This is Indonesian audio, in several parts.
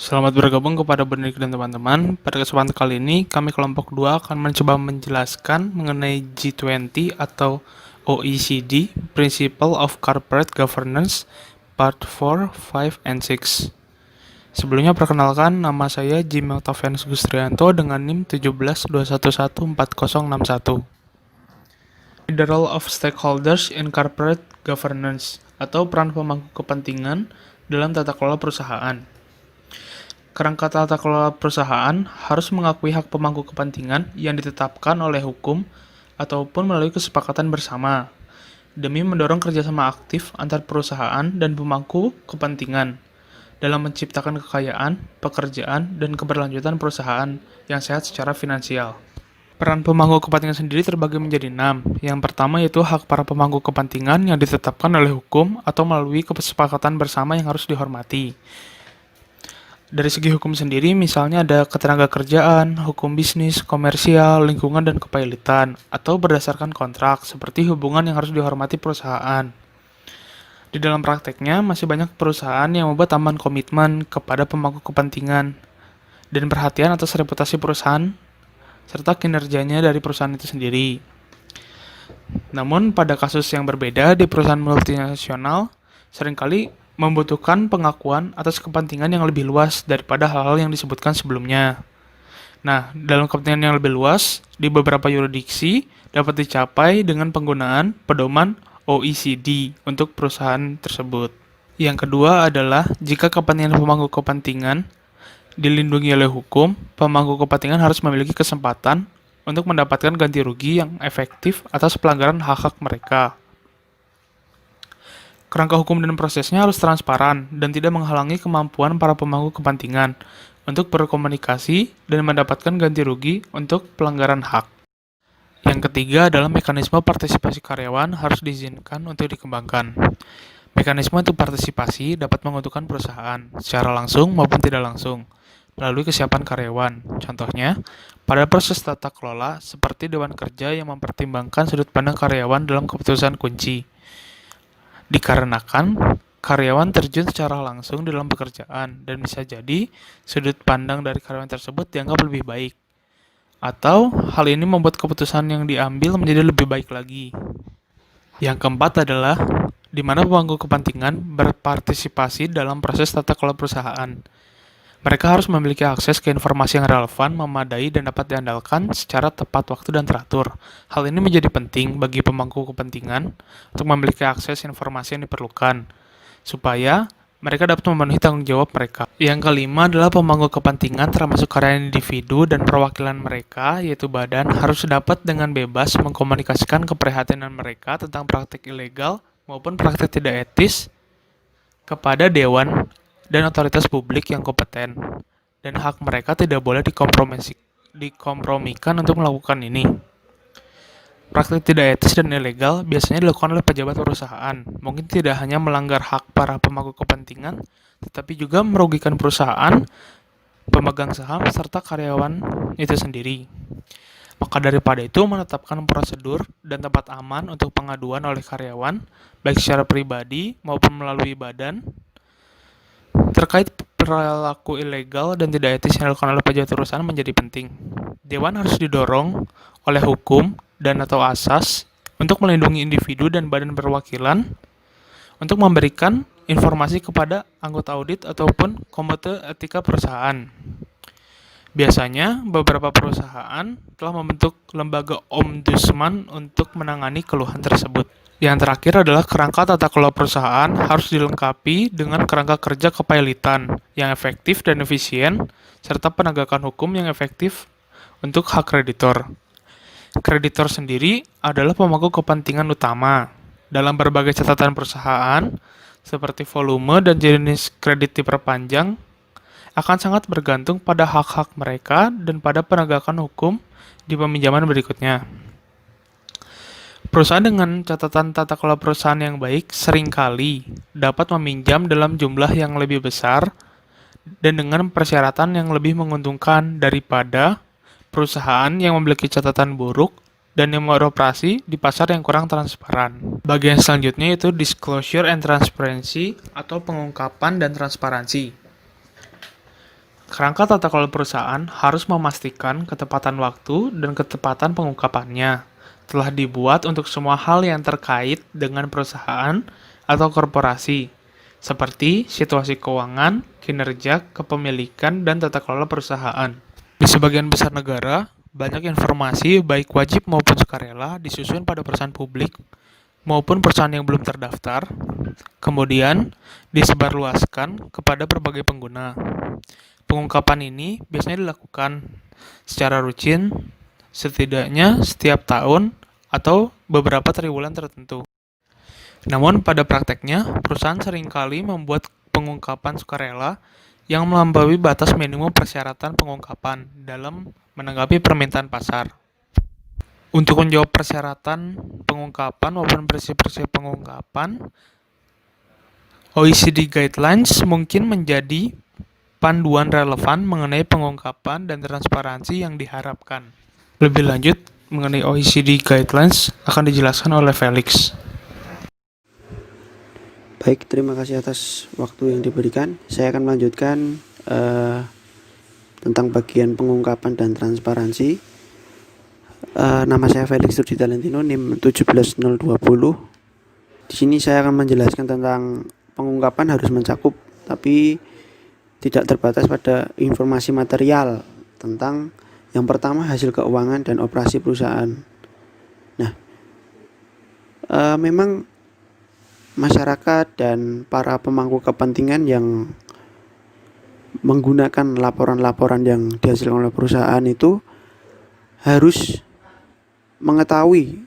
Selamat bergabung kepada Benik dan teman-teman. Pada kesempatan kali ini, kami kelompok 2 akan mencoba menjelaskan mengenai G20 atau OECD, Principle of Corporate Governance, Part 4, 5, and 6. Sebelumnya perkenalkan, nama saya Jim Octavianus Gustrianto dengan NIM 172114061. The role of stakeholders in corporate governance atau peran pemangku kepentingan dalam tata kelola perusahaan. Kerangka tata kelola perusahaan harus mengakui hak pemangku kepentingan yang ditetapkan oleh hukum ataupun melalui kesepakatan bersama, demi mendorong kerjasama aktif antar perusahaan dan pemangku kepentingan dalam menciptakan kekayaan, pekerjaan, dan keberlanjutan perusahaan yang sehat secara finansial. Peran pemangku kepentingan sendiri terbagi menjadi 6. Yang pertama yaitu hak para pemangku kepentingan yang ditetapkan oleh hukum atau melalui kesepakatan bersama yang harus dihormati. Dari segi hukum sendiri, misalnya ada ketenaga kerjaan, hukum bisnis, komersial, lingkungan, dan kepailitan, atau berdasarkan kontrak, seperti hubungan yang harus dihormati perusahaan. Di dalam prakteknya, masih banyak perusahaan yang membuat tambahan komitmen kepada pemangku kepentingan, dan perhatian atas reputasi perusahaan, serta kinerjanya dari perusahaan itu sendiri. Namun, pada kasus yang berbeda di perusahaan multinasional, seringkali membutuhkan pengakuan atas kepentingan yang lebih luas daripada hal-hal yang disebutkan sebelumnya. Nah, dalam kepentingan yang lebih luas, di beberapa yurisdiksi dapat dicapai dengan penggunaan pedoman OECD untuk perusahaan tersebut. Yang kedua adalah jika kepentingan pemangku kepentingan dilindungi oleh hukum, pemangku kepentingan harus memiliki kesempatan untuk mendapatkan ganti rugi yang efektif atas pelanggaran hak-hak mereka. Kerangka hukum dan prosesnya harus transparan dan tidak menghalangi kemampuan para pemangku kepentingan untuk berkomunikasi dan mendapatkan ganti rugi untuk pelanggaran hak. Yang ketiga adalah mekanisme partisipasi karyawan harus diizinkan untuk dikembangkan. Mekanisme untuk partisipasi dapat menguntungkan perusahaan secara langsung maupun tidak langsung melalui kesiapan karyawan. Contohnya, pada proses tata kelola seperti Dewan Kerja yang mempertimbangkan sudut pandang karyawan dalam keputusan kunci. Dikarenakan karyawan terjun secara langsung dalam pekerjaan dan bisa jadi sudut pandang dari karyawan tersebut dianggap lebih baik. Atau hal ini membuat keputusan yang diambil menjadi lebih baik lagi. Yang keempat adalah di mana pemangku kepentingan berpartisipasi dalam proses tata kelola perusahaan. Mereka harus memiliki akses ke informasi yang relevan, memadai, dan dapat diandalkan secara tepat waktu dan teratur. Hal ini menjadi penting bagi pemangku kepentingan untuk memiliki akses informasi yang diperlukan, supaya mereka dapat memenuhi tanggung jawab mereka. Yang kelima adalah pemangku kepentingan termasuk karyawan individu dan perwakilan mereka, yaitu badan, harus dapat dengan bebas mengkomunikasikan keprihatinan mereka tentang praktik ilegal maupun praktik tidak etis kepada dewan dan otoritas publik yang kompeten, dan hak mereka tidak boleh dikompromikan untuk melakukan ini. Praktik tidak etis dan ilegal biasanya dilakukan oleh pejabat perusahaan, mungkin tidak hanya melanggar hak para pemangku kepentingan, tetapi juga merugikan perusahaan, pemegang saham, serta karyawan itu sendiri. Maka daripada itu, menetapkan prosedur dan tempat aman untuk pengaduan oleh karyawan, baik secara pribadi maupun melalui badan, terkait perilaku ilegal dan tidak etis yang dilakukan oleh pejabat perusahaan menjadi penting. Dewan harus didorong oleh hukum dan atau asas untuk melindungi individu dan badan perwakilan untuk memberikan informasi kepada anggota audit ataupun komite etika perusahaan. Biasanya, beberapa perusahaan telah membentuk lembaga ombudsman untuk menangani keluhan tersebut. Yang terakhir adalah kerangka tata kelola perusahaan harus dilengkapi dengan kerangka kerja kepailitan yang efektif dan efisien, serta penegakan hukum yang efektif untuk hak kreditor. Kreditor sendiri adalah pemangku kepentingan utama dalam berbagai catatan perusahaan, seperti volume dan jenis kredit diperpanjang, akan sangat bergantung pada hak-hak mereka dan pada penegakan hukum di peminjaman berikutnya. Perusahaan dengan catatan tata kelola perusahaan yang baik seringkali dapat meminjam dalam jumlah yang lebih besar dan dengan persyaratan yang lebih menguntungkan daripada perusahaan yang memiliki catatan buruk dan yang beroperasi di pasar yang kurang transparan. Bagian selanjutnya yaitu disclosure and transparency atau pengungkapan dan transparansi. Kerangka tata kelola perusahaan harus memastikan ketepatan waktu dan ketepatan pengungkapannya. Telah dibuat untuk semua hal yang terkait dengan perusahaan atau korporasi, seperti situasi keuangan, kinerja, kepemilikan, dan tata kelola perusahaan. Di sebagian besar negara, banyak informasi, baik wajib maupun sukarela, disusun pada perusahaan publik maupun perusahaan yang belum terdaftar, kemudian disebarluaskan kepada berbagai pengguna. Pengungkapan ini biasanya dilakukan secara rutin, setidaknya setiap tahun atau beberapa triwulan tertentu. Namun pada prakteknya, perusahaan seringkali membuat pengungkapan sukarela yang melampaui batas minimum persyaratan pengungkapan dalam menanggapi permintaan pasar. Untuk menjawab persyaratan pengungkapan maupun prinsip-prinsip pengungkapan, OECD Guidelines mungkin menjadi panduan relevan mengenai pengungkapan dan transparansi yang diharapkan. Lebih lanjut, mengenai OECD Guidelines akan dijelaskan oleh Felix. Baik, terima kasih atas waktu yang diberikan. Saya akan melanjutkan tentang bagian pengungkapan dan transparansi. Nama saya Felix Rudi Talentino, NIM 17020. Di sini saya akan menjelaskan tentang pengungkapan harus mencakup, tapi tidak terbatas pada informasi material tentang yang pertama hasil keuangan dan operasi perusahaan. Nah, memang masyarakat dan para pemangku kepentingan yang menggunakan laporan-laporan yang dihasilkan oleh perusahaan itu harus mengetahui,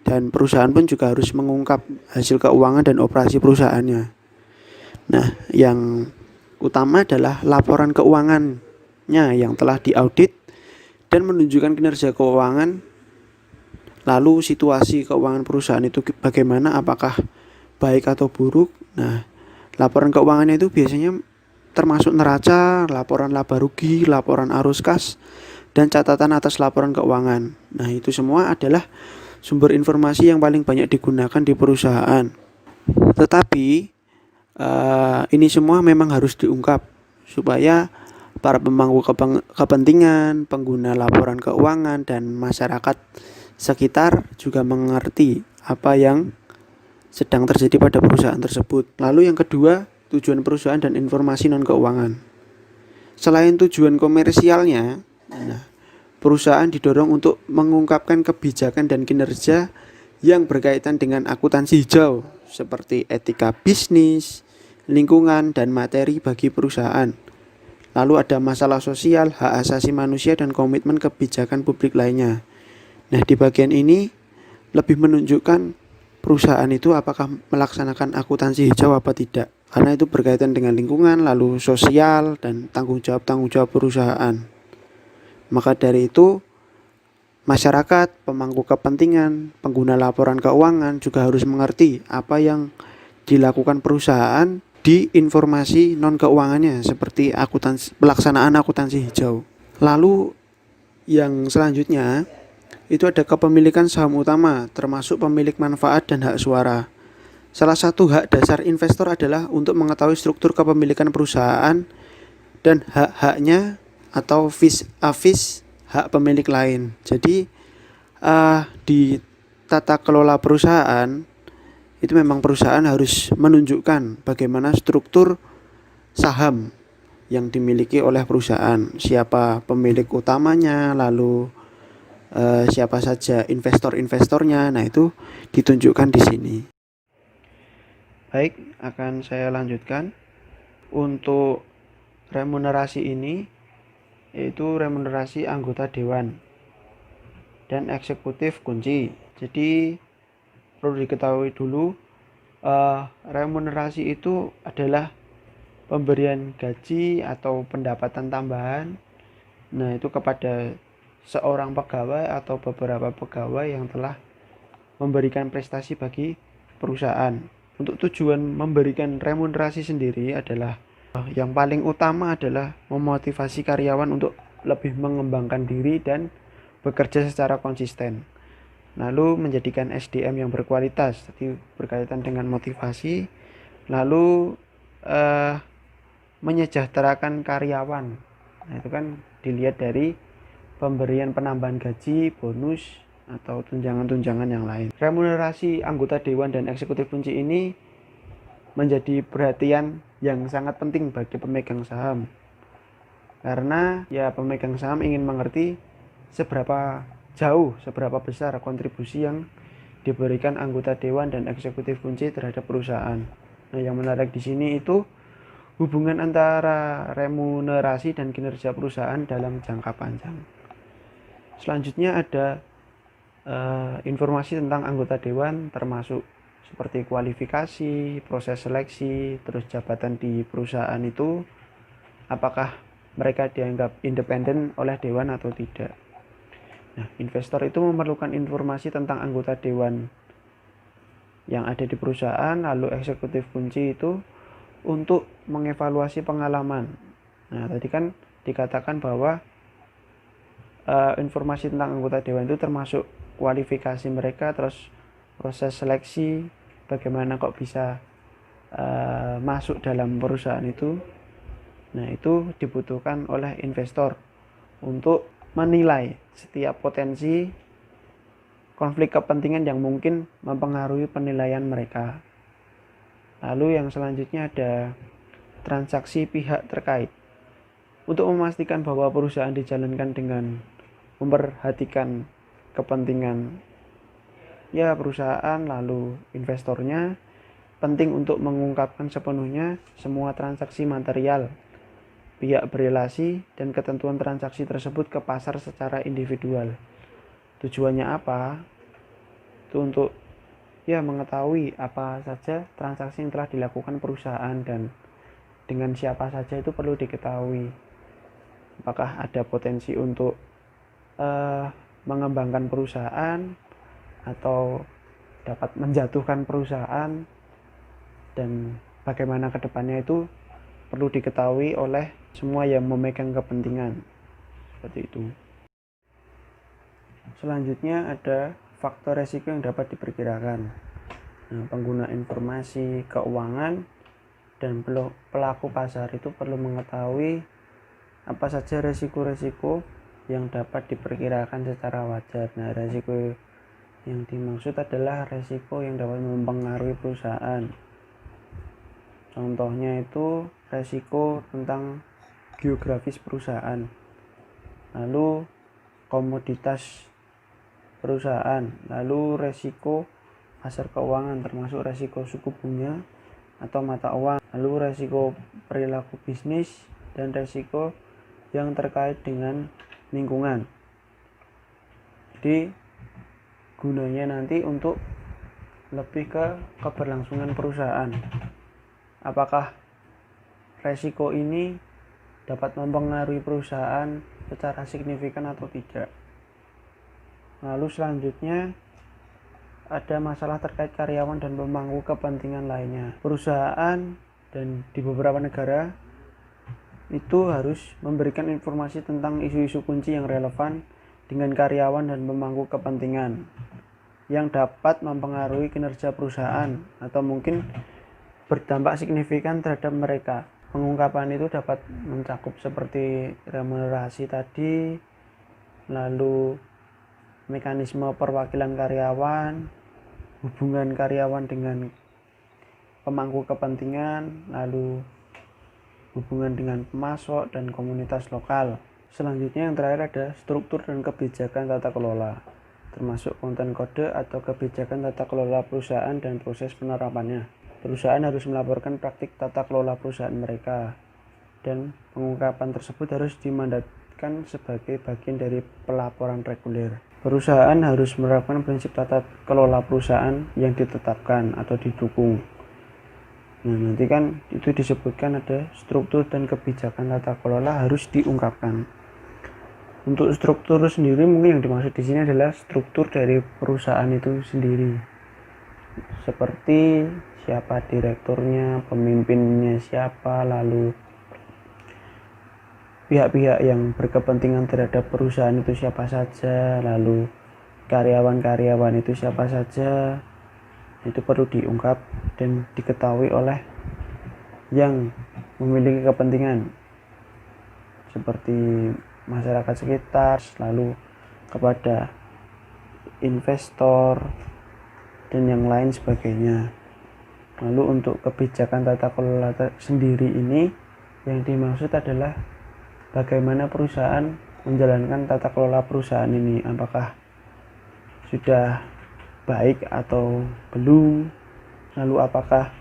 dan perusahaan pun juga harus mengungkap hasil keuangan dan operasi perusahaannya. Nah, yang utama adalah laporan keuangannya yang telah diaudit dan menunjukkan kinerja keuangan, lalu situasi keuangan perusahaan itu bagaimana, apakah baik atau buruk. Nah, laporan keuangannya itu biasanya termasuk neraca, laporan laba rugi, laporan arus kas, dan catatan atas laporan keuangan. Nah, itu semua adalah sumber informasi yang paling banyak digunakan di perusahaan. Tetapi ini semua memang harus diungkap supaya para pemangku kepentingan, pengguna laporan keuangan, dan masyarakat sekitar juga mengerti apa yang sedang terjadi pada perusahaan tersebut. Lalu yang kedua, tujuan perusahaan dan informasi non-keuangan. Selain tujuan komersialnya, perusahaan didorong untuk mengungkapkan kebijakan dan kinerja yang berkaitan dengan akuntansi hijau, seperti etika bisnis, lingkungan, dan materi bagi perusahaan. Lalu ada masalah sosial, hak asasi manusia, dan komitmen kebijakan publik lainnya. Nah, di bagian ini lebih menunjukkan perusahaan itu apakah melaksanakan akuntansi hijau apa tidak, karena itu berkaitan dengan lingkungan, lalu sosial, dan tanggung jawab perusahaan. Maka dari itu, masyarakat, pemangku kepentingan, pengguna laporan keuangan juga harus mengerti apa yang dilakukan perusahaan di informasi non-keuangannya, seperti pelaksanaan akuntansi hijau. Lalu yang selanjutnya itu ada kepemilikan saham utama, termasuk pemilik manfaat dan hak suara. Salah satu hak dasar investor adalah untuk mengetahui struktur kepemilikan perusahaan dan hak-haknya atau vis-a-vis hak pemilik lain. Jadi di tata kelola perusahaan itu memang perusahaan harus menunjukkan bagaimana struktur saham yang dimiliki oleh perusahaan, siapa pemilik utamanya, lalu siapa saja investor-investornya. Nah, itu ditunjukkan di sini. Baik, akan saya lanjutkan. Untuk remunerasi ini yaitu remunerasi anggota dewan dan eksekutif kunci. Jadi perlu diketahui dulu, remunerasi itu adalah pemberian gaji atau pendapatan tambahan. Nah, itu kepada seorang pegawai atau beberapa pegawai yang telah memberikan prestasi bagi perusahaan. Untuk tujuan memberikan remunerasi sendiri adalah yang paling utama adalah memotivasi karyawan untuk lebih mengembangkan diri dan bekerja secara konsisten. Lalu menjadikan SDM yang berkualitas, jadi berkaitan dengan motivasi. Lalu menyejahterakan karyawan Nah, itu kan dilihat dari pemberian penambahan gaji, bonus, atau tunjangan-tunjangan yang lain. Remunerasi anggota dewan dan eksekutif kunci ini menjadi perhatian yang sangat penting bagi pemegang saham. Karena ya pemegang saham ingin mengerti seberapa jauh, seberapa besar kontribusi yang diberikan anggota dewan dan eksekutif kunci terhadap perusahaan. Nah, yang menarik di sini itu hubungan antara remunerasi dan kinerja perusahaan dalam jangka panjang. Selanjutnya ada informasi tentang anggota dewan, termasuk seperti kualifikasi, proses seleksi, terus jabatan di perusahaan itu apakah mereka dianggap independen oleh dewan atau tidak. Nah, investor itu memerlukan informasi tentang anggota dewan yang ada di perusahaan, lalu eksekutif kunci itu untuk mengevaluasi pengalaman. Nah, tadi kan dikatakan bahwa informasi tentang anggota dewan itu termasuk kualifikasi mereka, terus proses seleksi, bagaimana kok bisa masuk dalam perusahaan itu. Nah, itu dibutuhkan oleh investor untuk menilai setiap potensi konflik kepentingan yang mungkin mempengaruhi penilaian mereka. Lalu yang selanjutnya ada transaksi pihak terkait. Untuk memastikan bahwa perusahaan dijalankan dengan memperhatikan kepentingan ya perusahaan lalu investornya, penting untuk mengungkapkan sepenuhnya semua transaksi material, pihak berelasi, dan ketentuan transaksi tersebut ke pasar secara individual. Tujuannya apa? Itu untuk ya mengetahui apa saja transaksi yang telah dilakukan perusahaan dan dengan siapa saja itu perlu diketahui. Apakah ada potensi untuk mengembangkan perusahaan atau dapat menjatuhkan perusahaan, dan bagaimana kedepannya itu perlu diketahui oleh semua yang memegang kepentingan. Seperti itu. Selanjutnya ada faktor resiko yang dapat diperkirakan. Nah, pengguna informasi keuangan dan pelaku pasar itu perlu mengetahui apa saja resiko-resiko yang dapat diperkirakan secara wajar. Nah, resiko yang dimaksud adalah resiko yang dapat mempengaruhi perusahaan. Contohnya itu resiko tentang geografis perusahaan, lalu komoditas perusahaan, lalu resiko pasar keuangan termasuk resiko suku bunga atau mata uang, lalu resiko perilaku bisnis, dan resiko yang terkait dengan lingkungan. Jadi gunanya nanti untuk lebih ke keberlangsungan perusahaan. Apakah resiko ini dapat mempengaruhi perusahaan secara signifikan atau tidak. Lalu selanjutnya ada masalah terkait karyawan dan pemangku kepentingan lainnya. Perusahaan dan di beberapa negara itu harus memberikan informasi tentang isu-isu kunci yang relevan dengan karyawan dan pemangku kepentingan yang dapat mempengaruhi kinerja perusahaan atau mungkin berdampak signifikan terhadap mereka. Pengungkapan itu dapat mencakup seperti remunerasi tadi, lalu mekanisme perwakilan karyawan, hubungan karyawan dengan pemangku kepentingan, lalu hubungan dengan pemasok dan komunitas lokal. Selanjutnya yang terakhir ada struktur dan kebijakan tata kelola, termasuk konten kode atau kebijakan tata kelola perusahaan dan proses penerapannya. Perusahaan harus melaporkan praktik tata kelola perusahaan mereka, dan pengungkapan tersebut harus dimandatkan sebagai bagian dari pelaporan reguler. Perusahaan harus menerapkan prinsip tata kelola perusahaan yang ditetapkan atau didukung. Nah, nanti kan itu disebutkan ada struktur dan kebijakan tata kelola harus diungkapkan. Untuk struktur sendiri mungkin yang dimaksud di sini adalah struktur dari perusahaan itu sendiri. Seperti siapa direkturnya, pemimpinnya siapa, lalu pihak-pihak yang berkepentingan terhadap perusahaan itu siapa saja, lalu karyawan-karyawan itu siapa saja. Itu perlu diungkap dan diketahui oleh yang memiliki kepentingan. seperti masyarakat sekitar, lalu kepada investor dan yang lain sebagainya. Lalu untuk kebijakan tata kelola sendiri ini, yang dimaksud adalah bagaimana perusahaan menjalankan tata kelola perusahaan ini, apakah sudah baik atau belum, lalu apakah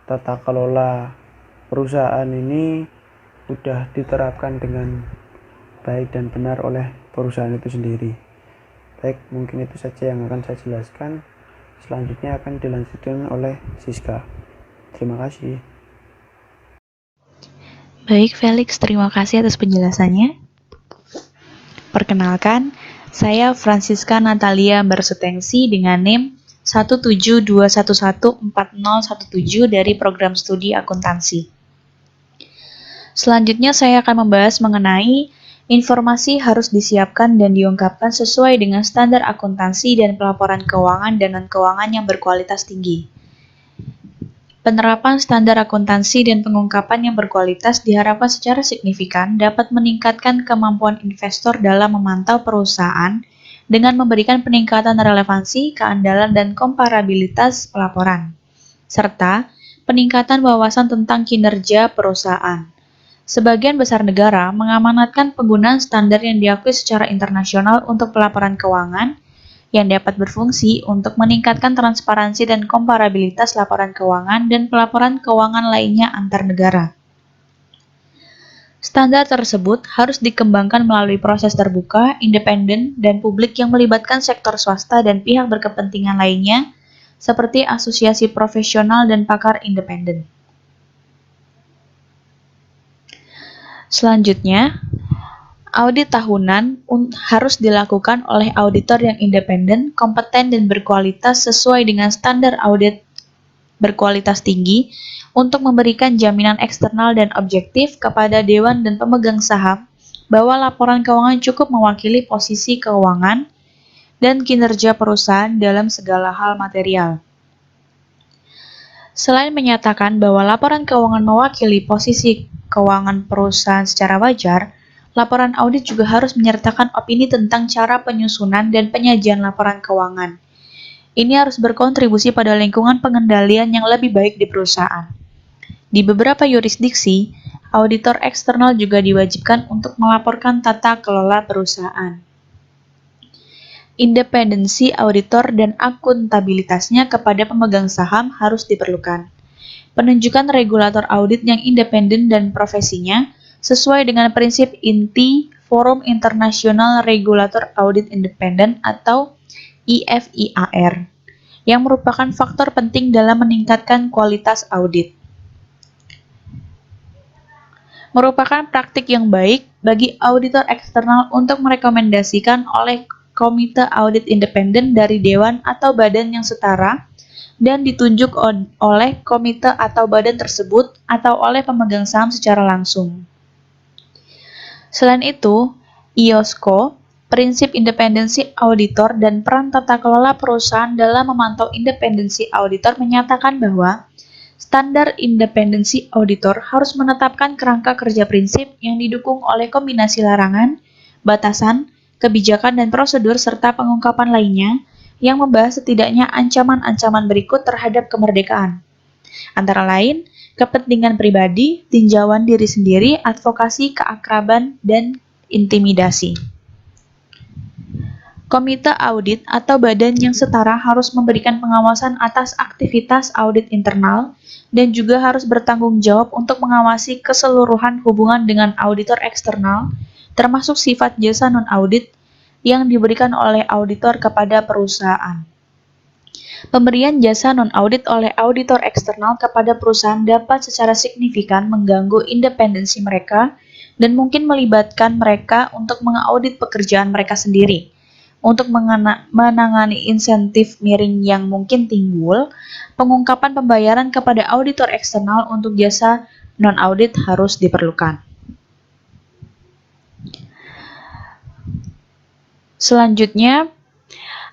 tata kelola perusahaan ini sudah diterapkan dengan baik dan benar oleh perusahaan itu sendiri. Baik, mungkin itu saja yang akan saya jelaskan. Selanjutnya akan dilanjutkan oleh Siska. Terima kasih. Baik, Felix, terima kasih atas penjelasannya. Perkenalkan, saya Francisca Natalia Barsutengsi dengan NIM 172114017 dari program studi akuntansi. Selanjutnya saya akan membahas mengenai informasi harus disiapkan dan diungkapkan sesuai dengan standar akuntansi dan pelaporan keuangan dan non-keuangan yang berkualitas tinggi. Penerapan standar akuntansi dan pengungkapan yang berkualitas diharapkan secara signifikan dapat meningkatkan kemampuan investor dalam memantau perusahaan dengan memberikan peningkatan relevansi, keandalan, dan komparabilitas pelaporan, serta peningkatan wawasan tentang kinerja perusahaan. Sebagian besar negara mengamanatkan penggunaan standar yang diakui secara internasional untuk pelaporan keuangan yang dapat berfungsi untuk meningkatkan transparansi dan komparabilitas laporan keuangan dan pelaporan keuangan lainnya antar negara. Standar tersebut harus dikembangkan melalui proses terbuka, independen, dan publik yang melibatkan sektor swasta dan pihak berkepentingan lainnya, seperti asosiasi profesional dan pakar independen. Selanjutnya, audit tahunan harus dilakukan oleh auditor yang independen, kompeten, dan berkualitas sesuai dengan standar audit berkualitas tinggi untuk memberikan jaminan eksternal dan objektif kepada dewan dan pemegang saham bahwa laporan keuangan cukup mewakili posisi keuangan dan kinerja perusahaan dalam segala hal material. Selain menyatakan bahwa laporan keuangan mewakili posisi keuangan perusahaan secara wajar, laporan audit juga harus menyertakan opini tentang cara penyusunan dan penyajian laporan keuangan. Ini harus berkontribusi pada lingkungan pengendalian yang lebih baik di perusahaan. Di beberapa yurisdiksi, auditor eksternal juga diwajibkan untuk melaporkan tata kelola perusahaan. Independensi auditor dan akuntabilitasnya kepada pemegang saham harus diperlukan. Penunjukan regulator audit yang independen dan profesinya sesuai dengan prinsip inti Forum International Regulator Audit Independent atau IFIAR, yang merupakan faktor penting dalam meningkatkan kualitas audit. Merupakan praktik yang baik bagi auditor eksternal untuk merekomendasikan oleh Komite Audit Independen dari Dewan atau badan yang setara dan ditunjuk oleh komite atau badan tersebut atau oleh pemegang saham secara langsung. Selain itu, IOSCO, prinsip independensi auditor dan peran tata kelola perusahaan dalam memantau independensi auditor menyatakan bahwa standar independensi auditor harus menetapkan kerangka kerja prinsip yang didukung oleh kombinasi larangan, batasan, kebijakan dan prosedur serta pengungkapan lainnya yang membahas setidaknya ancaman-ancaman berikut terhadap kemerdekaan. Antara lain, kepentingan pribadi, tinjauan diri sendiri, advokasi, keakraban, dan intimidasi. Komite audit atau badan yang setara harus memberikan pengawasan atas aktivitas audit internal dan juga harus bertanggung jawab untuk mengawasi keseluruhan hubungan dengan auditor eksternal, termasuk sifat jasa non-audit yang diberikan oleh auditor kepada perusahaan. Pemberian jasa non-audit oleh auditor eksternal kepada perusahaan dapat secara signifikan mengganggu independensi mereka dan mungkin melibatkan mereka untuk mengaudit pekerjaan mereka sendiri. Untuk menangani insentif miring yang mungkin timbul, pengungkapan pembayaran kepada auditor eksternal untuk jasa non-audit harus diperlukan. Selanjutnya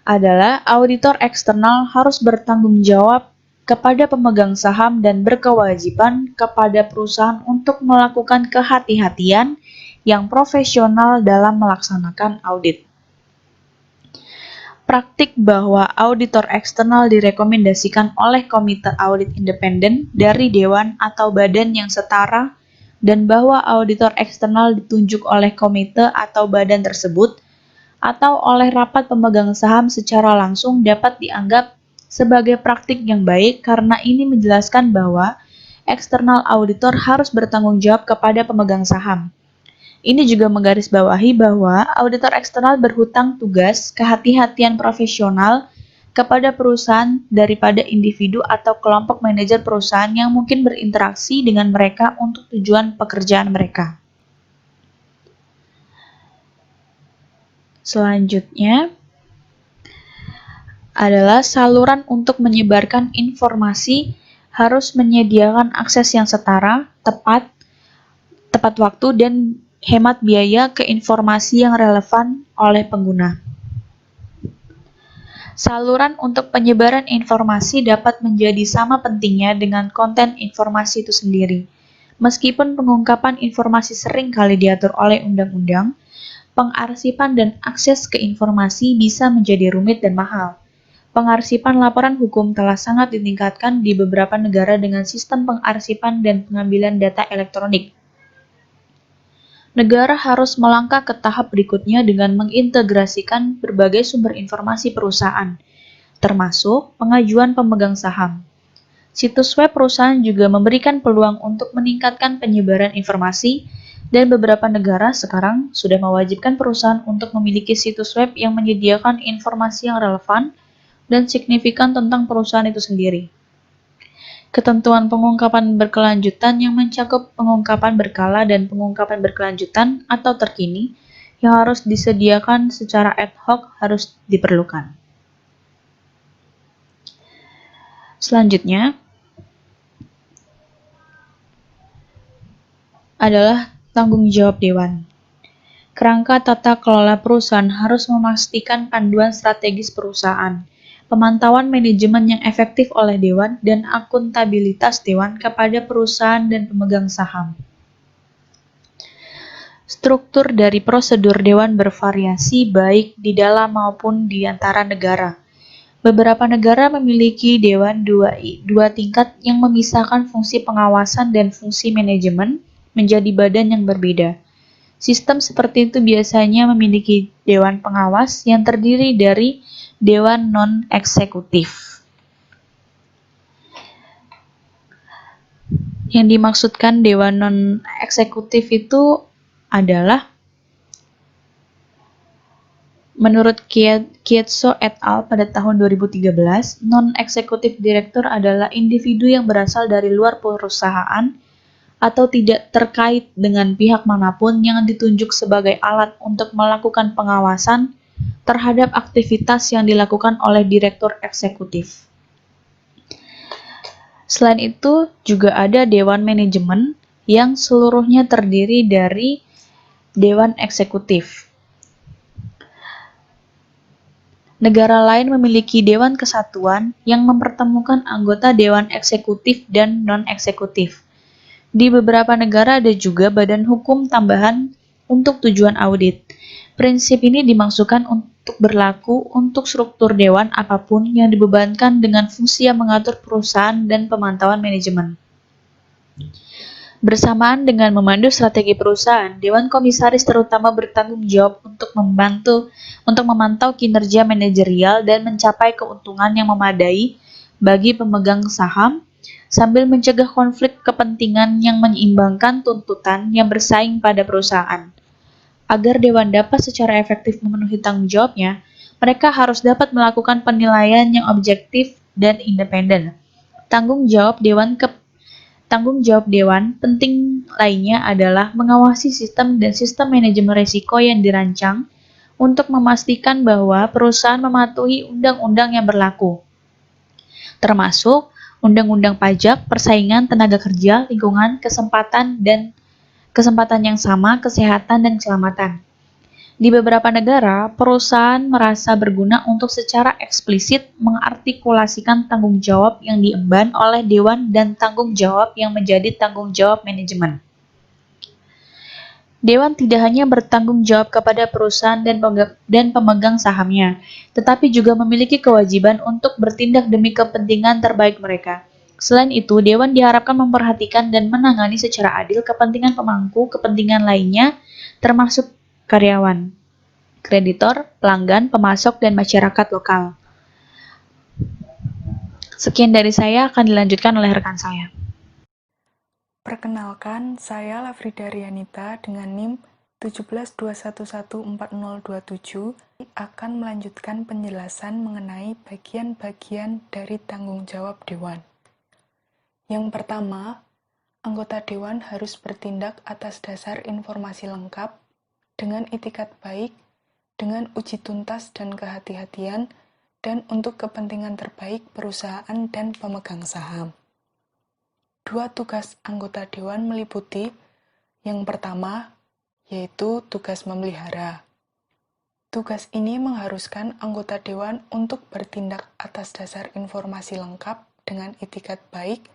adalah auditor eksternal harus bertanggung jawab kepada pemegang saham dan berkewajiban kepada perusahaan untuk melakukan kehati-hatian yang profesional dalam melaksanakan audit. Praktik bahwa auditor eksternal direkomendasikan oleh komite audit independen dari dewan atau badan yang setara dan bahwa auditor eksternal ditunjuk oleh komite atau badan tersebut atau oleh rapat pemegang saham secara langsung dapat dianggap sebagai praktik yang baik karena ini menjelaskan bahwa eksternal auditor harus bertanggung jawab kepada pemegang saham. Ini juga menggarisbawahi bahwa auditor eksternal berhutang tugas kehati-hatian profesional kepada perusahaan daripada individu atau kelompok manajer perusahaan yang mungkin berinteraksi dengan mereka untuk tujuan pekerjaan mereka. Selanjutnya adalah saluran untuk menyebarkan informasi harus menyediakan akses yang setara, tepat waktu, dan hemat biaya ke informasi yang relevan oleh pengguna. Saluran untuk penyebaran informasi dapat menjadi sama pentingnya dengan konten informasi itu sendiri. Meskipun pengungkapan informasi sering kali diatur oleh undang-undang, pengarsipan dan akses ke informasi bisa menjadi rumit dan mahal. Pengarsipan laporan hukum telah sangat ditingkatkan di beberapa negara dengan sistem pengarsipan dan pengambilan data elektronik. Negara harus melangkah ke tahap berikutnya dengan mengintegrasikan berbagai sumber informasi perusahaan, termasuk pengajuan pemegang saham. Situs web perusahaan juga memberikan peluang untuk meningkatkan penyebaran informasi, dan beberapa negara sekarang sudah mewajibkan perusahaan untuk memiliki situs web yang menyediakan informasi yang relevan dan signifikan tentang perusahaan itu sendiri. Ketentuan pengungkapan berkelanjutan yang mencakup pengungkapan berkala dan pengungkapan berkelanjutan atau terkini yang harus disediakan secara ad hoc harus diperlukan. Selanjutnya adalah tanggung jawab dewan. Kerangka tata kelola perusahaan harus memastikan panduan strategis perusahaan, pemantauan manajemen yang efektif oleh dewan, dan akuntabilitas dewan kepada perusahaan dan pemegang saham. Struktur dari prosedur dewan bervariasi baik di dalam maupun di antara negara. Beberapa negara memiliki dewan dua tingkat yang memisahkan fungsi pengawasan dan fungsi manajemen menjadi badan yang berbeda. Sistem seperti itu biasanya memiliki dewan pengawas yang terdiri dari dewan non-eksekutif. Yang dimaksudkan dewan non-eksekutif itu adalah menurut Kietso et al. Pada tahun 2013, non-eksekutif direktur adalah individu yang berasal dari luar perusahaan atau tidak terkait dengan pihak manapun yang ditunjuk sebagai alat untuk melakukan pengawasan terhadap aktivitas yang dilakukan oleh direktur eksekutif. Selain itu, juga ada dewan manajemen yang seluruhnya terdiri dari dewan eksekutif. Negara lain memiliki dewan kesatuan yang mempertemukan anggota dewan eksekutif dan non-eksekutif. Di beberapa negara ada juga badan hukum tambahan untuk tujuan audit. Prinsip ini dimaksudkan untuk berlaku untuk struktur dewan apapun yang dibebankan dengan fungsi yang mengatur perusahaan dan pemantauan manajemen. Bersamaan dengan memandu strategi perusahaan, Dewan Komisaris terutama bertanggung jawab untuk memantau kinerja manajerial dan mencapai keuntungan yang memadai bagi pemegang saham, sambil mencegah konflik kepentingan yang menyeimbangkan tuntutan yang bersaing pada perusahaan. Agar Dewan dapat secara efektif memenuhi tanggung jawabnya, mereka harus dapat melakukan penilaian yang objektif dan independen. Tanggung jawab Dewan penting lainnya adalah mengawasi sistem dan sistem manajemen risiko yang dirancang untuk memastikan bahwa perusahaan mematuhi undang-undang yang berlaku, termasuk undang-undang pajak, persaingan, tenaga kerja, lingkungan, kesempatan yang sama, kesehatan, dan keselamatan. Di beberapa negara, perusahaan merasa berguna untuk secara eksplisit mengartikulasikan tanggung jawab yang diemban oleh dewan dan tanggung jawab yang menjadi tanggung jawab manajemen. Dewan tidak hanya bertanggung jawab kepada perusahaan dan pemegang sahamnya, tetapi juga memiliki kewajiban untuk bertindak demi kepentingan terbaik mereka. Selain itu, Dewan diharapkan memperhatikan dan menangani secara adil kepentingan pemangku kepentingan lainnya, termasuk karyawan, kreditor, pelanggan, pemasok, dan masyarakat lokal. Sekian dari saya, akan dilanjutkan oleh rekan saya. Perkenalkan, saya Lafrida Rianita dengan NIM 172114027 akan melanjutkan penjelasan mengenai bagian-bagian dari tanggung jawab Dewan. Yang pertama, anggota Dewan harus bertindak atas dasar informasi lengkap, dengan itikat baik, dengan uji tuntas dan kehati-hatian, dan untuk kepentingan terbaik perusahaan dan pemegang saham. Dua tugas anggota Dewan meliputi yang pertama, yaitu tugas memelihara. Tugas ini mengharuskan anggota Dewan untuk bertindak atas dasar informasi lengkap dengan itikat baik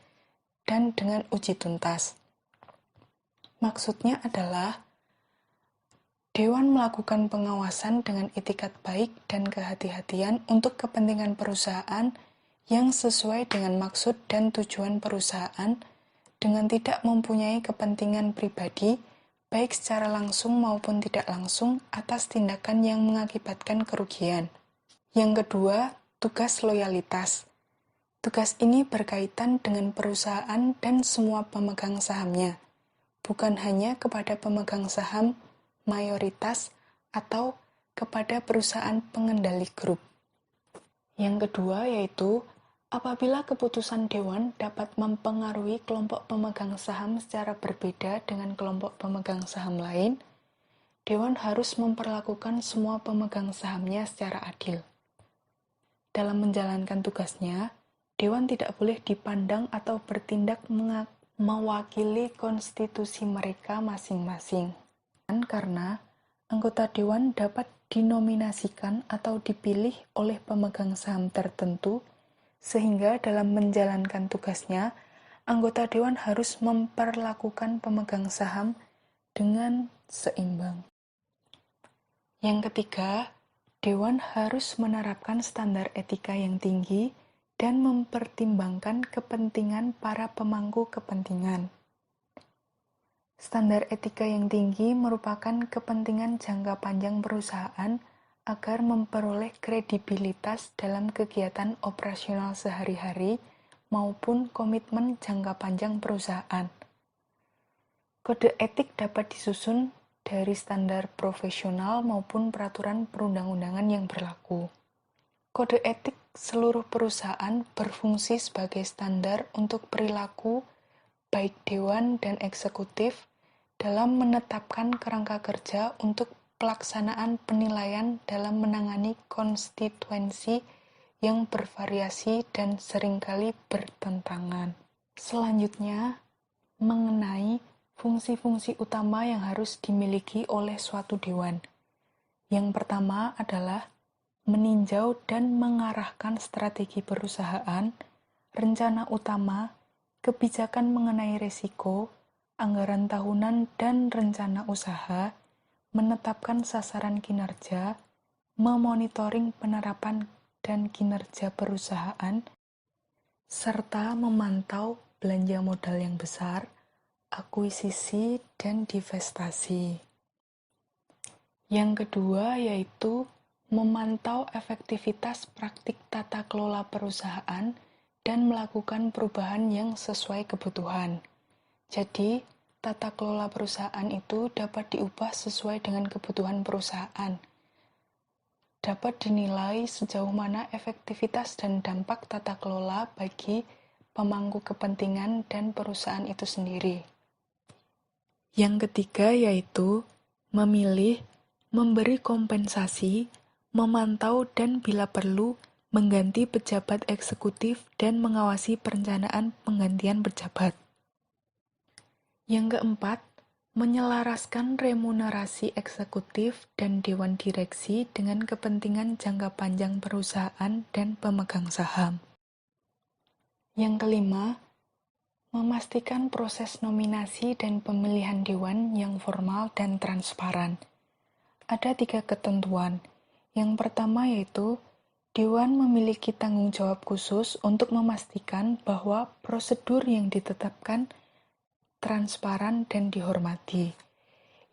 dan dengan uji tuntas. Maksudnya adalah Dewan melakukan pengawasan dengan itikat baik dan kehati-hatian untuk kepentingan perusahaan yang sesuai dengan maksud dan tujuan perusahaan dengan tidak mempunyai kepentingan pribadi, baik secara langsung maupun tidak langsung atas tindakan yang mengakibatkan kerugian. Yang kedua, tugas loyalitas. Tugas ini berkaitan dengan perusahaan dan semua pemegang sahamnya, bukan hanya kepada pemegang saham mayoritas atau kepada perusahaan pengendali grup. Yang kedua yaitu apabila keputusan Dewan dapat mempengaruhi kelompok pemegang saham secara berbeda dengan kelompok pemegang saham lain, Dewan harus memperlakukan semua pemegang sahamnya secara adil. Dalam menjalankan tugasnya, Dewan tidak boleh dipandang atau bertindak mewakili konstitusi mereka masing-masing. Karena anggota Dewan dapat dinominasikan atau dipilih oleh pemegang saham tertentu, sehingga dalam menjalankan tugasnya, anggota Dewan harus memperlakukan pemegang saham dengan seimbang. Yang ketiga, Dewan harus menerapkan standar etika yang tinggi dan mempertimbangkan kepentingan para pemangku kepentingan. Standar etika yang tinggi merupakan kepentingan jangka panjang perusahaan agar memperoleh kredibilitas dalam kegiatan operasional sehari-hari maupun komitmen jangka panjang perusahaan. Kode etik dapat disusun dari standar profesional maupun peraturan perundang-undangan yang berlaku. Kode etik seluruh perusahaan berfungsi sebagai standar untuk perilaku baik dewan dan eksekutif dalam menetapkan kerangka kerja untuk pelaksanaan penilaian dalam menangani konstituensi yang bervariasi dan seringkali bertentangan. Selanjutnya, mengenai fungsi-fungsi utama yang harus dimiliki oleh suatu dewan. Yang pertama adalah meninjau dan mengarahkan strategi perusahaan, rencana utama, kebijakan mengenai risiko, anggaran tahunan dan rencana usaha, menetapkan sasaran kinerja, memonitoring penerapan dan kinerja perusahaan, serta memantau belanja modal yang besar, akuisisi, dan divestasi. Yang kedua yaitu memantau efektivitas praktik tata kelola perusahaan dan melakukan perubahan yang sesuai kebutuhan. Jadi, tata kelola perusahaan itu dapat diubah sesuai dengan kebutuhan perusahaan. Dapat dinilai sejauh mana efektivitas dan dampak tata kelola bagi pemangku kepentingan dan perusahaan itu sendiri. Yang ketiga yaitu memilih, memberi kompensasi, memantau dan bila perlu mengganti pejabat eksekutif dan mengawasi perencanaan penggantian pejabat. Yang keempat, menyelaraskan remunerasi eksekutif dan dewan direksi dengan kepentingan jangka panjang perusahaan dan pemegang saham. Yang kelima, memastikan proses nominasi dan pemilihan dewan yang formal dan transparan. Ada 3 ketentuan. Yang pertama yaitu, dewan memiliki tanggung jawab khusus untuk memastikan bahwa prosedur yang ditetapkan transparan dan dihormati.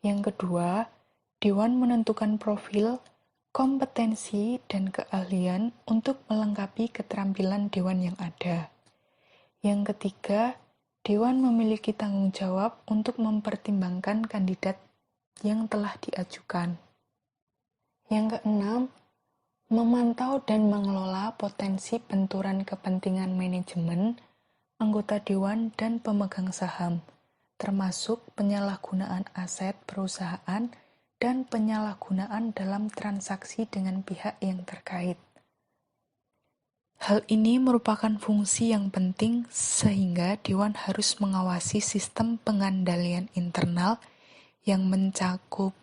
Yang kedua, dewan menentukan profil, kompetensi, dan keahlian untuk melengkapi keterampilan dewan yang ada. Yang ketiga, dewan memiliki tanggung jawab untuk mempertimbangkan kandidat yang telah diajukan. Yang keenam, memantau dan mengelola potensi benturan kepentingan manajemen, anggota dewan, dan pemegang saham, termasuk penyalahgunaan aset perusahaan dan penyalahgunaan dalam transaksi dengan pihak yang terkait. Hal ini merupakan fungsi yang penting sehingga dewan harus mengawasi sistem pengandalian internal yang mencakup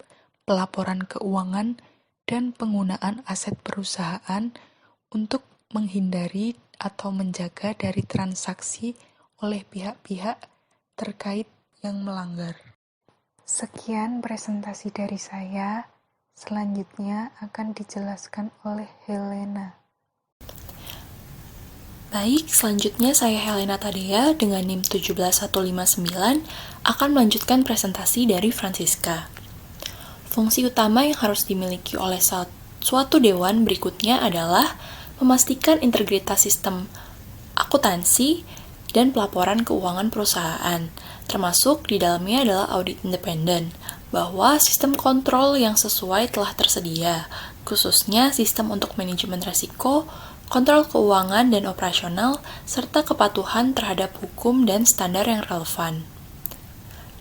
pelaporan keuangan dan penggunaan aset perusahaan untuk menghindari atau menjaga dari transaksi oleh pihak-pihak terkait yang melanggar. Sekian presentasi dari saya. Selanjutnya akan dijelaskan oleh Helena. Baik, selanjutnya saya Helena Tadea dengan NIM 17159 akan melanjutkan presentasi dari Francisca. Fungsi utama yang harus dimiliki oleh suatu dewan berikutnya adalah memastikan integritas sistem akuntansi dan pelaporan keuangan perusahaan, termasuk di dalamnya adalah audit independen, bahwa sistem kontrol yang sesuai telah tersedia, khususnya sistem untuk manajemen risiko, kontrol keuangan dan operasional, serta kepatuhan terhadap hukum dan standar yang relevan.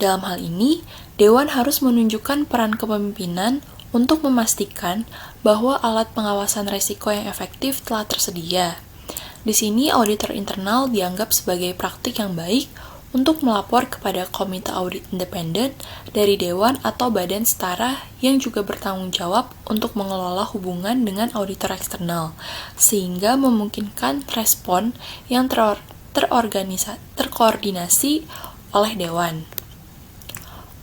Dalam hal ini, Dewan harus menunjukkan peran kepemimpinan untuk memastikan bahwa alat pengawasan risiko yang efektif telah tersedia. Di sini, auditor internal dianggap sebagai praktik yang baik untuk melapor kepada komite audit independen dari Dewan atau badan setara yang juga bertanggung jawab untuk mengelola hubungan dengan auditor eksternal, sehingga memungkinkan respon yang terkoordinasi oleh Dewan.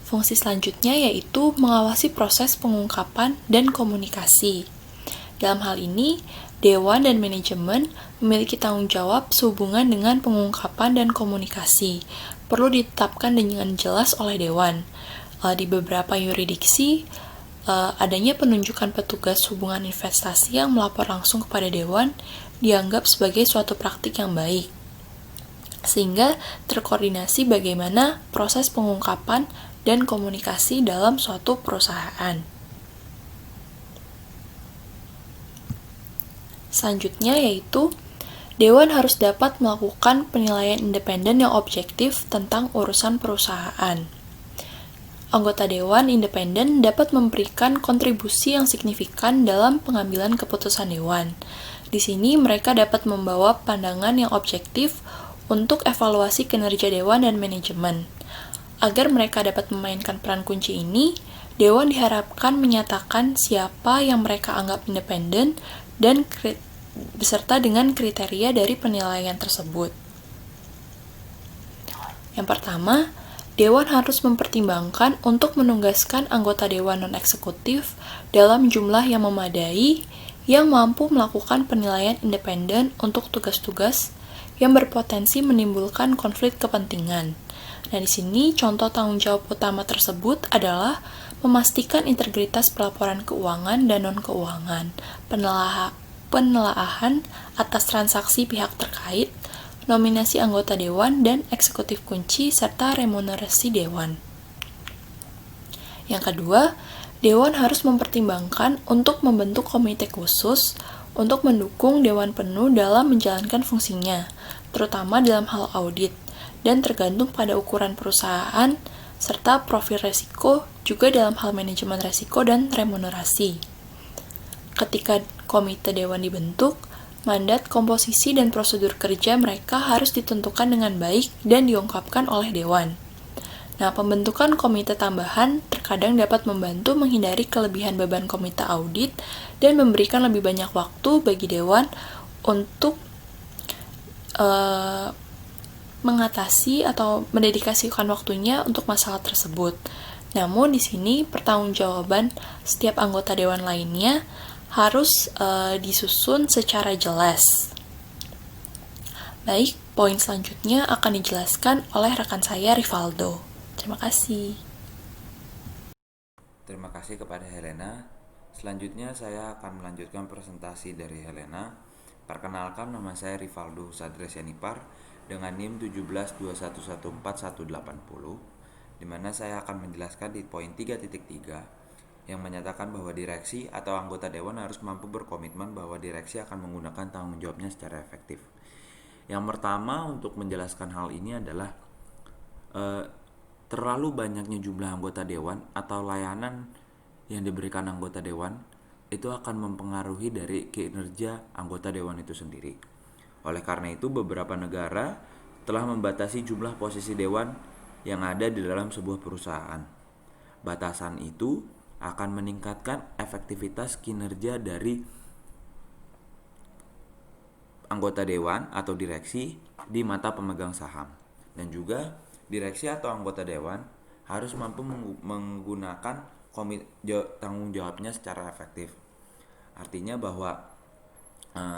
Fungsi selanjutnya yaitu mengawasi proses pengungkapan dan komunikasi. Dalam hal ini, Dewan dan manajemen memiliki tanggung jawab sehubungan dengan pengungkapan dan komunikasi. Perlu ditetapkan dengan jelas oleh Dewan. Di beberapa yurisdiksi, adanya penunjukan petugas hubungan investasi yang melapor langsung kepada Dewan dianggap sebagai suatu praktik yang baik, sehingga terkoordinasi bagaimana proses pengungkapan dan komunikasi dalam suatu perusahaan. Selanjutnya yaitu, Dewan harus dapat melakukan penilaian independen yang objektif tentang urusan perusahaan. Anggota Dewan independen dapat memberikan kontribusi yang signifikan dalam pengambilan keputusan Dewan. Di sini mereka dapat membawa pandangan yang objektif untuk evaluasi kinerja Dewan dan manajemen. Agar mereka dapat memainkan peran kunci ini, Dewan diharapkan menyatakan siapa yang mereka anggap independen dan beserta dengan kriteria dari penilaian tersebut. Yang pertama, Dewan harus mempertimbangkan untuk menugaskan anggota Dewan non-eksekutif dalam jumlah yang memadai yang mampu melakukan penilaian independen untuk tugas-tugas yang berpotensi menimbulkan konflik kepentingan. Nah, di sini contoh tanggung jawab utama tersebut adalah memastikan integritas pelaporan keuangan dan non-keuangan, penelaahan atas transaksi pihak terkait, nominasi anggota Dewan dan eksekutif kunci, serta remunerasi Dewan. Yang kedua, Dewan harus mempertimbangkan untuk membentuk komite khusus untuk mendukung Dewan penuh dalam menjalankan fungsinya, terutama dalam hal audit, dan tergantung pada ukuran perusahaan, serta profil resiko juga dalam hal manajemen resiko dan remunerasi. Ketika komite Dewan dibentuk, mandat, komposisi, dan prosedur kerja mereka harus ditentukan dengan baik dan diungkapkan oleh Dewan. Nah, pembentukan komite tambahan terkadang dapat membantu menghindari kelebihan beban komite audit dan memberikan lebih banyak waktu bagi Dewan untuk mengatasi atau mendedikasikan waktunya untuk masalah tersebut. Namun di sini pertanggungjawaban setiap anggota Dewan lainnya harus disusun secara jelas. Baik, poin selanjutnya akan dijelaskan oleh rekan saya Rivaldo. Terima kasih. Terima kasih kepada Helena. Selanjutnya saya akan melanjutkan presentasi dari Helena. Perkenalkan, nama saya Rivaldo Sadres Yanipar dengan NIM 1721141180, di mana saya akan menjelaskan di poin 3.3 yang menyatakan bahwa direksi atau anggota dewan harus mampu berkomitmen bahwa direksi akan menggunakan tanggung jawabnya secara efektif. Yang pertama untuk menjelaskan hal ini adalah terlalu banyaknya jumlah anggota dewan atau layanan yang diberikan anggota dewan itu akan mempengaruhi dari kinerja anggota dewan itu sendiri. Oleh karena itu, beberapa negara telah membatasi jumlah posisi dewan yang ada di dalam sebuah perusahaan. Batasan itu akan meningkatkan efektivitas kinerja dari anggota dewan atau direksi di mata pemegang saham. Dan juga direksi atau anggota dewan harus mampu menggunakan tanggung jawabnya secara efektif. Artinya bahwa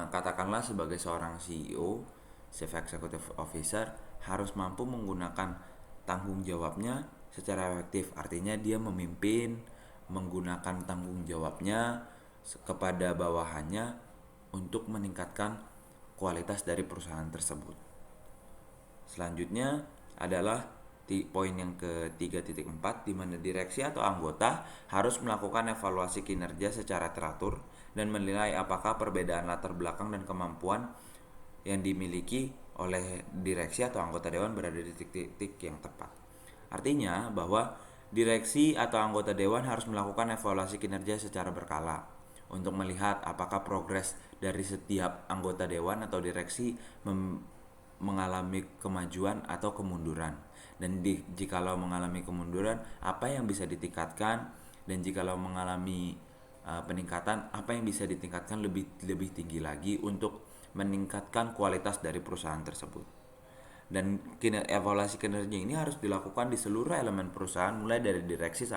katakanlah sebagai seorang CEO, Chief Executive Officer, harus mampu menggunakan tanggung jawabnya secara efektif. Artinya dia memimpin, menggunakan tanggung jawabnya kepada bawahannya untuk meningkatkan kualitas dari perusahaan tersebut. Selanjutnya adalah poin yang ke-3.4, di mana direksi atau anggota harus melakukan evaluasi kinerja secara teratur dan menilai apakah perbedaan latar belakang dan kemampuan yang dimiliki oleh direksi atau anggota dewan berada di titik-titik yang tepat. Artinya bahwa direksi atau anggota dewan harus melakukan evaluasi kinerja secara berkala untuk melihat apakah progres dari setiap anggota dewan atau direksi mengalami kemajuan atau kemunduran, dan jikalau mengalami kemunduran apa yang bisa ditingkatkan, dan jikalau mengalami peningkatan apa yang bisa ditingkatkan lebih tinggi lagi untuk meningkatkan kualitas dari perusahaan tersebut. Dan evaluasi kinerja ini harus dilakukan di seluruh elemen perusahaan mulai dari direksi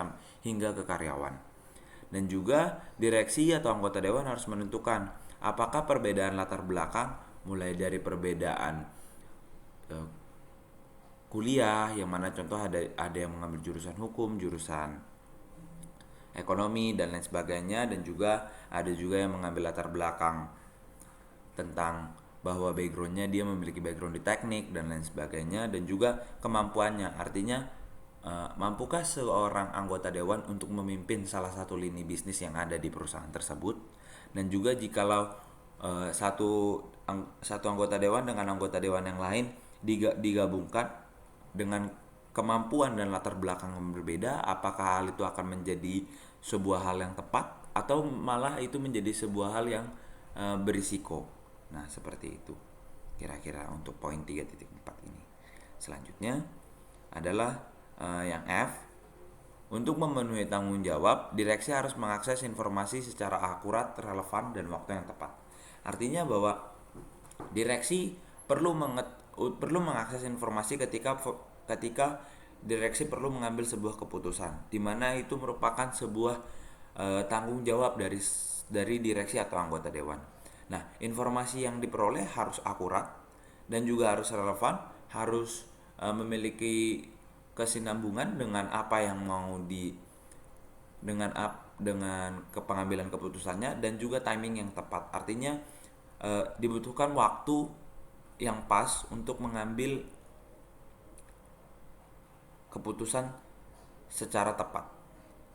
hingga ke karyawan. Dan juga direksi atau anggota dewan harus menentukan apakah perbedaan latar belakang mulai dari perbedaan kuliah, yang mana contoh ada yang mengambil jurusan hukum, jurusan ekonomi dan lain sebagainya, dan juga ada yang mengambil latar belakang tentang bahwa backgroundnya dia memiliki background di teknik dan lain sebagainya, dan juga kemampuannya. Artinya mampukah seorang anggota dewan untuk memimpin salah satu lini bisnis yang ada di perusahaan tersebut. Dan juga jikalau satu anggota dewan dengan anggota dewan yang lain digabungkan dengan kemampuan dan latar belakang yang berbeda, apakah hal itu akan menjadi sebuah hal yang tepat atau malah itu menjadi sebuah hal yang berisiko. Nah, seperti itu kira-kira untuk poin 3.4 ini. Selanjutnya adalah yang F. Untuk memenuhi tanggung jawab, direksi harus mengakses informasi secara akurat, relevan, dan waktu yang tepat. Artinya bahwa direksi perlu mengakses informasi ketika direksi perlu mengambil sebuah keputusan, di mana itu merupakan sebuah tanggung jawab dari direksi atau anggota dewan. Nah, informasi yang diperoleh harus akurat dan juga harus relevan, harus memiliki kesinambungan dengan apa yang mau dengan pengambilan keputusannya, dan juga timing yang tepat. Artinya dibutuhkan waktu yang pas untuk mengambil keputusan secara tepat.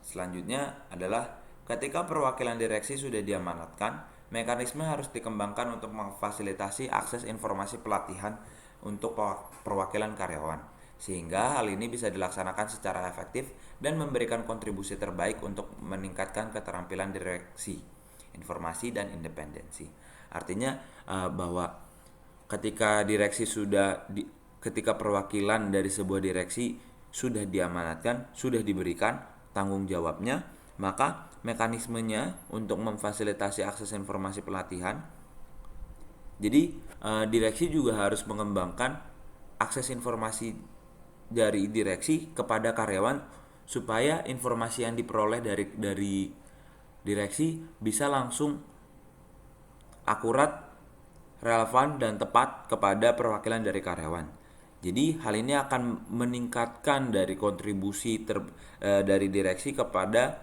Selanjutnya adalah ketika perwakilan direksi sudah diamanatkan, mekanisme harus dikembangkan untuk memfasilitasi akses informasi pelatihan untuk perwakilan karyawan, sehingga hal ini bisa dilaksanakan secara efektif dan memberikan kontribusi terbaik untuk meningkatkan keterampilan direksi, informasi, dan independensi. Artinya bahwa ketika perwakilan dari sebuah direksi sudah diamanatkan, sudah diberikan tanggung jawabnya, maka mekanismenya untuk memfasilitasi akses informasi pelatihan. Jadi direksi juga harus mengembangkan akses informasi dari direksi kepada karyawan supaya informasi yang diperoleh dari direksi bisa langsung akurat, relevan, dan tepat kepada perwakilan dari karyawan. Jadi hal ini akan meningkatkan dari kontribusi dari direksi kepada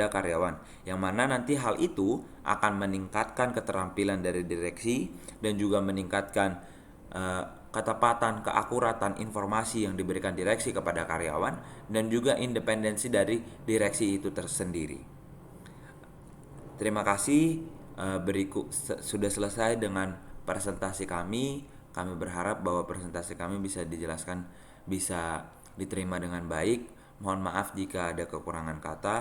karyawan, yang mana nanti hal itu akan meningkatkan keterampilan dari direksi dan juga meningkatkan ketepatan, keakuratan informasi yang diberikan direksi kepada karyawan dan juga independensi dari direksi itu tersendiri. Terima kasih. Sudah selesai dengan presentasi kami. Kami berharap bahwa presentasi kami bisa dijelaskan, bisa diterima dengan baik. Mohon maaf jika ada kekurangan kata.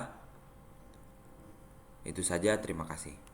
Itu saja, terima kasih.